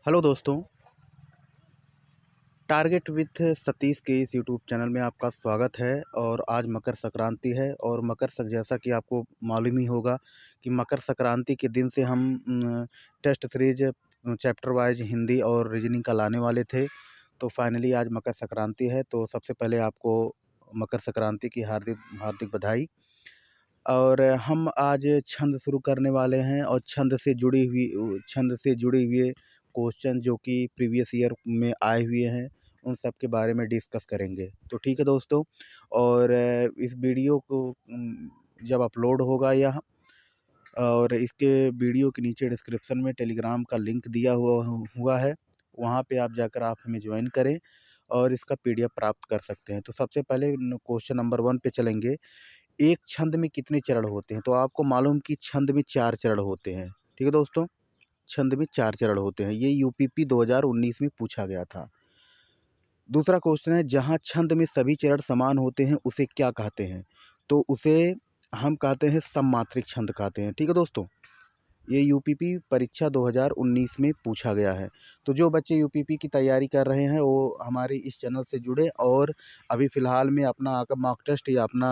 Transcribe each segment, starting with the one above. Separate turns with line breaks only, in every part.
Hello दोस्तों, target with Satish के इस यूट्यूब चैनल में आपका स्वागत है। और आज मकर संक्रांति है और जैसा कि आपको मालूम ही होगा कि मकर संक्रांति के दिन से हम test series chapter wise Hindi और रीजनिंग का लाने वाले थे। तो फाइनली आज मकर संक्रांति है, तो सबसे पहले आपको मकर संक्रांति की हार्दिक हार्दिक बधाई। और हम आज छंद शुरू करने वाले हैं और छंद से जुड़ी हुई क्वेश्चन जो कि प्रीवियस ईयर में आए हुए हैं उन सब के बारे में डिस्कस करेंगे। तो ठीक है दोस्तों, और इस वीडियो को जब अपलोड होगा यह, और इसके वीडियो के नीचे डिस्क्रिप्शन में टेलीग्राम का लिंक दिया हुआ है, वहाँ पे आप जाकर आप हमें ज्वाइन करें और इसका पीडीएफ प्राप्त कर सकते हैं। तो सबसे पहले क्वेश्चन नंबर 1 पे चलेंगे। एक छंद में कितने चरण होते हैं? तो आपको मालूम कि छंद में 4 चरण होते हैं। ठीक है दोस्तों, छंद में 4 चरण होते हैं। ये यूपीपी 2019 में पूछा गया था। दूसरा क्वेश्चन है, जहाँ छंद में सभी चरण समान होते हैं उसे क्या कहते हैं? तो उसे हम कहते हैं सममात्रिक छंद कहते हैं। ठीक है दोस्तों, ये यूपीपी परीक्षा 2019 में पूछा गया है। तो जो बच्चे यूपीपी की तैयारी कर रहे हैं वो हमारे इस चैनल से जुड़े और अभी फ़िलहाल में अपना मॉक टेस्ट या अपना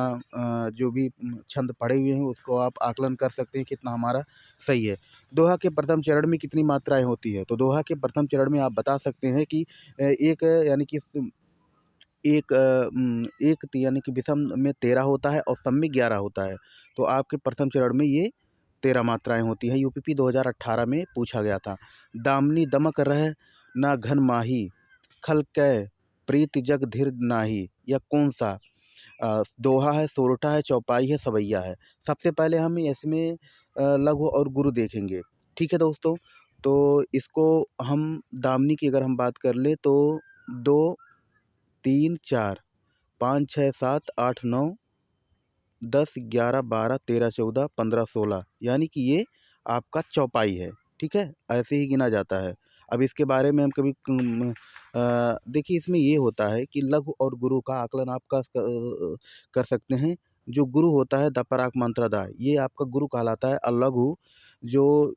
जो भी छंद पढ़े हुए हैं उसको आप आकलन कर सकते हैं कितना हमारा सही है। दोहा के प्रथम चरण में कितनी मात्राएँ होती है? तो दोहा के प्रथम चरण में आप बता सकते हैं कि एक यानी कि यानी कि विषम में 13 होता है और सम में 11 होता है। तो आपके प्रथम चरण में ये 13 मात्राएँ होती हैं। यूपीपी 2018 में पूछा गया था। दामिनी दमक रह ना घन माही, खल कै प्रीति जग धीर नाही। यह कौन सा दोहा है, सोरठा है, चौपाई है, सवैया है? सबसे पहले हम इसमें लघु और गुरु देखेंगे। ठीक है दोस्तों, तो इसको हम दामिनी की अगर हम बात कर लें तो 2, 3, 4, 5, 6, 7, 8, 9, 10, 11, 12, 13, 14, 15, 16 यानी कि ये आपका चौपाई है। ठीक है, ऐसे ही गिना जाता है। अब इसके बारे में हम कभी देखिए, इसमें ये होता है कि लघु और गुरु का आकलन आप कर सकते हैं। जो गुरु होता है दपराक मंत्रदा, ये आपका गुरु कहलाता है। और लघु जो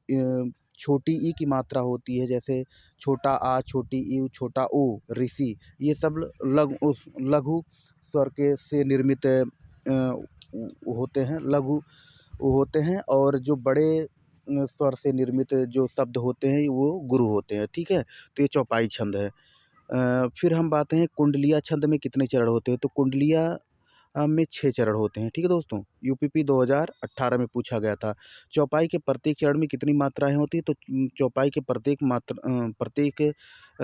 छोटी ई की मात्रा होती है, जैसे छोटा आ, छोटी ई, छोटा ऊ, ऋषि, ये सब लघु स्वर के से निर्मित होते हैं, लघु होते हैं। और जो बड़े स्वर से निर्मित जो शब्द होते हैं वो गुरु होते हैं। ठीक है, तो ये चौपाई छंद है। फिर हम बात हैं कुंडलिया छंद में कितने चरण होते हैं? तो कुंडलिया में 6 चरण होते हैं। ठीक है दोस्तों, यूपीपी 2018 में पूछा गया था। चौपाई के प्रत्येक चरण में कितनी मात्राएँ होती हैं? तो चौपाई के प्रत्येक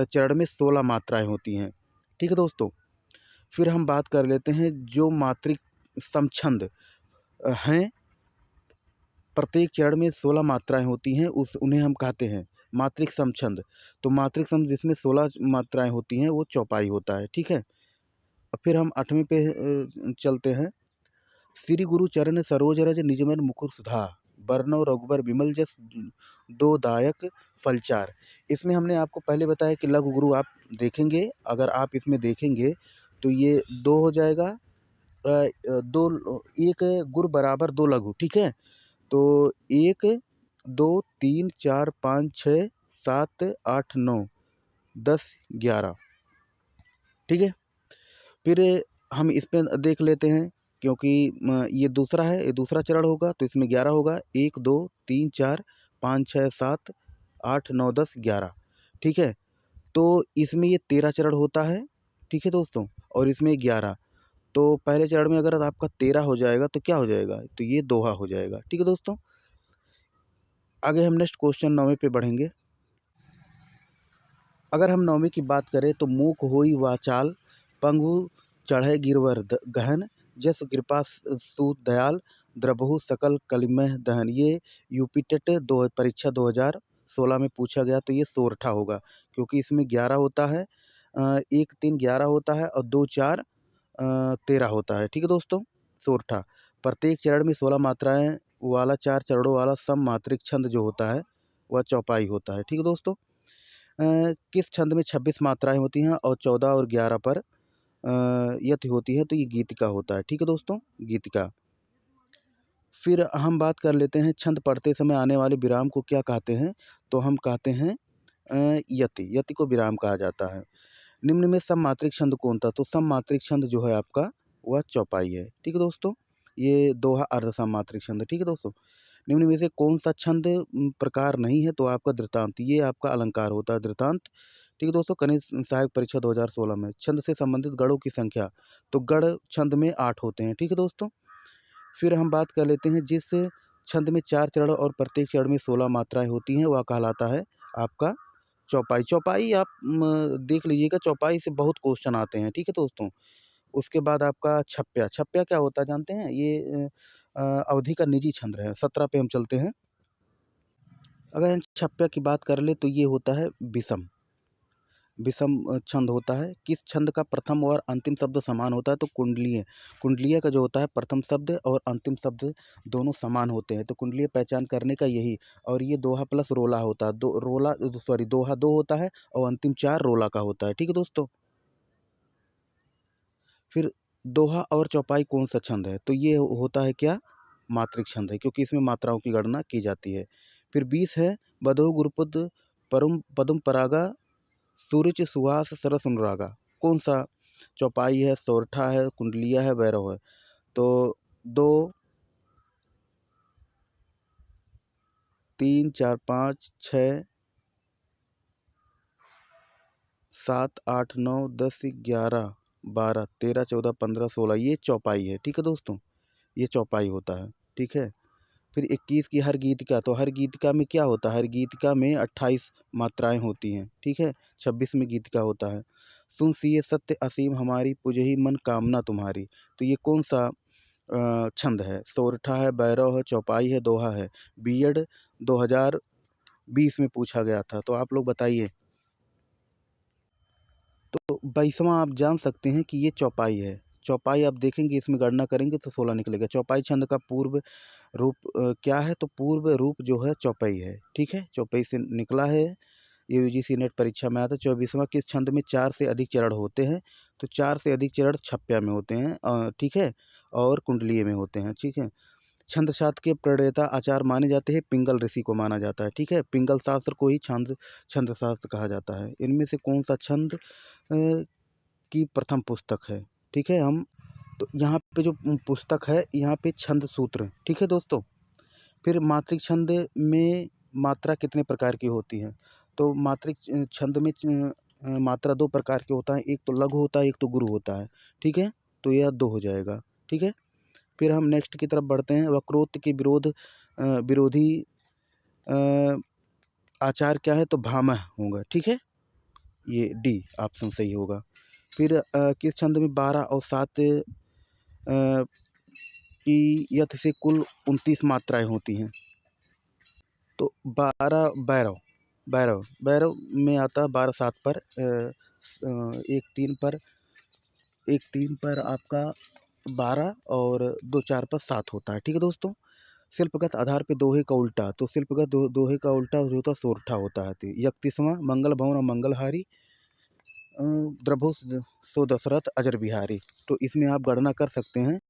चरण में 16 मात्राएँ होती हैं। ठीक है दोस्तों, फिर हम बात कर लेते हैं जो मात्रिक समछंद हैं, प्रत्येक चरण में 16 मात्राएँ होती हैं, उन्हें हम कहते हैं मात्रिक समछंद। तो मात्रिक सम जिसमें 16 मात्राएँ होती हैं वो चौपाई होता है। ठीक है, अब फिर हम 8वीं पे चलते हैं। श्री गुरु चरण सरोज रज निजमन मुकुर सुधा, बरनउँ रघुबर विमल जस दो दायक फलचार। इसमें हमने आपको पहले बताया कि लघु गुरु आप देखेंगे, अगर आप इसमें देखेंगे तो ये 2 हो जाएगा। 1 गुरु बराबर 2 लघु। ठीक है, तो 1, 2, 3, 4, 5, 6, 7, 8, 9, 10, 11। ठीक है, फिर हम इस पे देख लेते हैं, क्योंकि ये दूसरा है, ये दूसरा चरण होगा तो इसमें 11 होगा। 1, 2, 3, 4, 5, 6, 7, 8, 9, 10, 11। ठीक है, तो इसमें ये 13 चरण होता है। ठीक है दोस्तों, और इसमें 11। तो पहले चरण में अगर आपका 13 हो जाएगा तो क्या हो जाएगा? तो ये दोहा हो जाएगा। ठीक है दोस्तों, आगे हम नेक्स्ट क्वेश्चन 9वें पे बढ़ेंगे। अगर हम 9वीं की बात करें तो मूक होई वाचाल, पंगु चढ़े गिरवर गहन, जस कृपा सूत दयाल, द्रबहु सकल कलिमह दहन। ये यूपी टेट दो परीक्षा 2016 में पूछा गया, तो ये सोरठा होगा क्योंकि इसमें 11 होता है। 1, 3, 11 होता है और 2, 4, 13 होता है। ठीक है दोस्तों, सोरठा। प्रत्येक चरण में 16 मात्राएँ वाला 4 चरणों वाला सममात्रिक छंद जो होता है वह चौपाई होता है। ठीक है दोस्तों, किस छंद में 26 मात्राएँ होती हैं और 14 और 11 पर यति होती है? तो ये गीतिका होता है। ठीक है दोस्तों, गीतिका। फिर हम बात कर लेते हैं छंद पढ़ते समय आने वाले विराम को क्या कहते हैं? तो हम कहते हैं यति, यति को विराम कहा जाता है। निम्न में सममात्रिक छंद कौन था? तो सममात्रिक छंद जो है आपका वह चौपाई है। ठीक है दोस्तों, ये दोहा अर्ध सममात्रिक छंद। ठीक है दोस्तों, निम्न में से कौन सा छंद प्रकार नहीं है? तो आपका धृतांत, ये आपका अलंकार होता है धृतांत। ठीक है दोस्तों, कनिष्ठ सहायक परीक्षा 2016 में छंद से संबंधित गढ़ों की संख्या, तो गढ़ छंद में 8 होते हैं। ठीक है दोस्तों, फिर हम बात कर लेते हैं जिस छंद में 4 चरण और प्रत्येक चरण में 16 मात्राएं होती हैं वह कहलाता है आपका चौपाई। चौपाई आप देख लीजिएगा, चौपाई से बहुत क्वेश्चन आते हैं। ठीक है दोस्तों, उसके बाद आपका छप्या। छप्या क्या होता है जानते हैं? ये अवधि का निजी छंद है। 17 पे हम चलते हैं। अगर हम छप्या की बात कर ले तो ये होता है विषम। विषम छंद होता है। किस छंद का प्रथम और अंतिम शब्द समान होता है? तो कुंडलीय। कुंडलीय का जो होता है प्रथम शब्द और अंतिम शब्द दोनों समान होते हैं, तो कुंडलीय पहचान करने का यही। और ये दोहा प्लस रोला होता है। दोहा 2 होता है और अंतिम 4 रोला का होता है। ठीक है दोस्तों, फिर दोहा और चौपाई कौन सा छंद है? तो ये होता है क्या? मात्रिक छंद है, क्योंकि इसमें मात्राओं की गणना की जाती है। फिर 20 है बधो गुरुपद परम पदम परागा सूरज सुहास सरस अनुरागा। कौन सा चौपाई है? सोरठा है, कुंडलिया है, भैरव है। तो 2, 3, 4, 5, 6, 7, 8, 9, 10, 11, 12, 13, 14, 15, 16 ये चौपाई है। ठीक है दोस्तों, ये चौपाई होता है। ठीक है, फिर 21 की हर गीतिका। तो हर गीतिका में क्या होता है? हर गीतिका में 28 मात्राएं होती हैं। ठीक है, 26 में गीतिका होता है। सुन सिए सत्य असीम हमारी, पुजहि मन कामना तुम्हारी। तो ये कौन सा छंद है? सोरठा है, भैरव है, चौपाई है, दोहा है। बीएड 2020 में पूछा गया था, तो आप लोग बताइए। तो 22वां आप जान सकते हैं कि ये चौपाई है। चौपाई आप देखेंगे, इसमें गणना करेंगे तो 16 निकलेगा। चौपाई छंद का पूर्व रूप क्या है? तो पूर्व रूप जो है चौपाई है। ठीक है, चौपाई से निकला है। ये यूजीसी नेट परीक्षा में आता है। 24वां किस छंद में 4 से अधिक चरण होते हैं? तो 4 से अधिक चरण छप्या में होते हैं। ठीक है, और कुंडलीय में होते हैं। ठीक है, छंद शास्त्र के प्रणेता आचार्य माने जाते हैं, पिंगल ऋषि को माना जाता है। ठीक है, पिंगल शास्त्र को ही छंद शास्त्र कहा जाता है। इनमें से कौन सा छंद की प्रथम पुस्तक है? ठीक है, हम तो यहाँ पे जो पुस्तक है, यहाँ पे छंद सूत्र। ठीक है दोस्तों, फिर मात्रिक छंद में मात्रा कितने प्रकार की होती है? तो मात्रिक छंद में मात्रा 2 प्रकार के होता है। एक तो लघु होता है, एक तो गुरु होता है। ठीक है, तो यह 2 हो जाएगा। ठीक है, फिर हम नेक्स्ट की तरफ बढ़ते हैं। वक्रोक्त के विरोधी आचार क्या है? तो भामह होगा। ठीक है, ये डी ऑप्शन सही होगा। फिर किस छंद में 12 और 7 की यथ से कुल 29 मात्राएं होती हैं? तो 12 भैरव भैरव भैरव में आता है 12 7 पर, एक 3 पर आपका 12 और 2 4 पर 7 होता है। ठीक है दोस्तों, शिल्पगत आधार पे दोहे का उल्टा। तो शिल्पगत दोहे का उल्टा जो होता है सोरठा होता है। तो 31वां मंगल भवन और मंगलहारी द्रभो सो दशरथ अजर बिहारी। तो इसमें आप गणना कर सकते हैं।